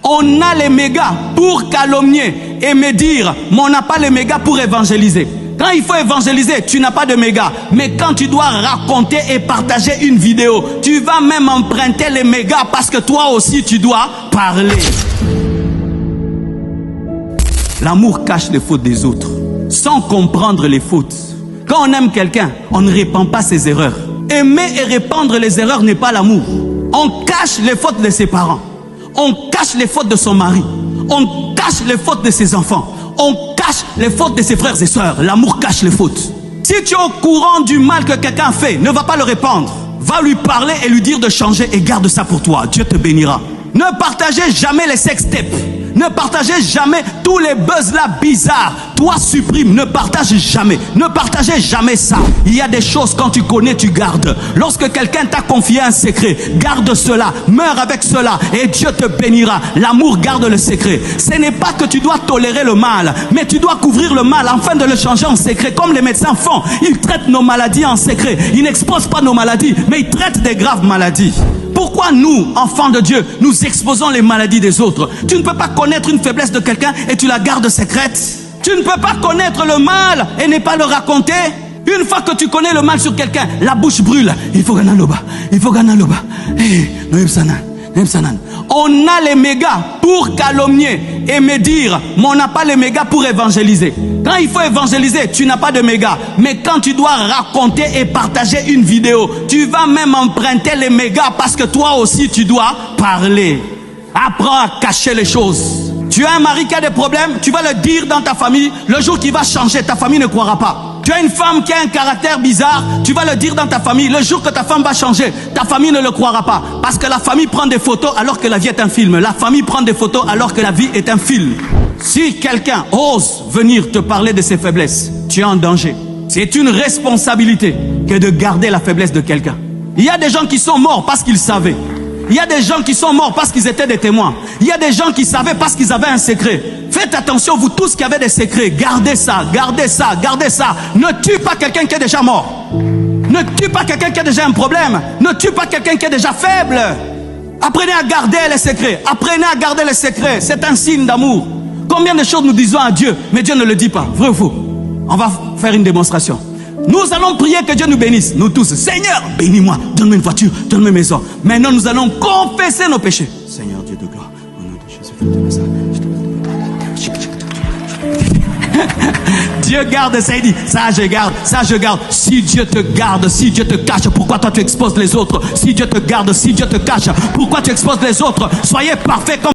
On a les mégas pour calomnier et me dire, mais on n'a pas les mégas pour évangéliser. Quand il faut évangéliser, tu n'as pas de mégas. Mais quand tu dois raconter et partager une vidéo, tu vas même emprunter les mégas parce que toi aussi tu dois parler. L'amour cache les fautes des autres, sans comprendre les fautes. Quand on aime quelqu'un, on ne répand pas ses erreurs. Aimer et répandre les erreurs n'est pas l'amour. On cache les fautes de ses parents. On cache les fautes de son mari. On cache les fautes de ses enfants. On cache les fautes de ses frères et sœurs. L'amour cache les fautes. Si tu es au courant du mal que quelqu'un fait, ne va pas le répandre. Va lui parler et lui dire de changer et garde ça pour toi. Dieu te bénira. Ne partagez jamais les sextapes. Ne partagez jamais tous les buzz là bizarres. Toi supprime, ne partage jamais. Ne partagez jamais ça. Il y a des choses quand tu connais, tu gardes. Lorsque quelqu'un t'a confié un secret, garde cela, meurs avec cela et Dieu te bénira. L'amour garde le secret. Ce n'est pas que tu dois tolérer le mal, mais tu dois couvrir le mal afin de le changer en secret. Comme les médecins font, ils traitent nos maladies en secret. Ils n'exposent pas nos maladies, mais ils traitent des graves maladies. Pourquoi nous, enfants de Dieu, nous exposons les maladies des autres? Tu ne peux pas connaître une faiblesse de quelqu'un et tu la gardes secrète. Tu ne peux pas connaître le mal et ne pas le raconter. Une fois que tu connais le mal sur quelqu'un, la bouche brûle. Il faut gagner l'oba. Il faut gagner l'oba. On a les mégas pour calomnier et me dire, mais on n'a pas les mégas pour évangéliser. Quand il faut évangéliser, tu n'as pas de mégas. Mais quand tu dois raconter et partager une vidéo, tu vas même emprunter les mégas parce que toi aussi tu dois parler. Apprends à cacher les choses. Tu as un mari qui a des problèmes, tu vas le dire dans ta famille. Le jour qu'il va changer, ta famille ne croira pas. Tu as une femme qui a un caractère bizarre, tu vas le dire dans ta famille. Le jour que ta femme va changer, ta famille ne le croira pas. Parce que la famille prend des photos alors que la vie est un film. La famille prend des photos alors que la vie est un film. Si quelqu'un ose venir te parler de ses faiblesses, tu es en danger. C'est une responsabilité que de garder la faiblesse de quelqu'un. Il y a des gens qui sont morts parce qu'ils savaient. Il y a des gens qui sont morts parce qu'ils étaient des témoins. Il y a des gens qui savaient parce qu'ils avaient un secret. Faites attention, vous tous qui avez des secrets, gardez ça, gardez ça, gardez ça. Ne tue pas quelqu'un qui est déjà mort. Ne tue pas quelqu'un qui a déjà un problème. Ne tue pas quelqu'un qui est déjà faible. Apprenez à garder les secrets. Apprenez à garder les secrets. C'est un signe d'amour. Combien de choses nous disons à Dieu, mais Dieu ne le dit pas. Vrai ou faux? On va faire une démonstration. Nous allons prier que Dieu nous bénisse, nous tous. Seigneur, bénis-moi, donne-moi une voiture, donne-moi une maison. Maintenant, nous allons confesser nos péchés. Seigneur Dieu de gloire, au nom de Jésus, Dieu garde ça, il dit, ça je garde, ça je garde. Si Dieu te garde, si Dieu te cache, pourquoi toi tu exposes les autres? Si Dieu te garde, si Dieu te cache, pourquoi tu exposes les autres? Soyez parfaits comme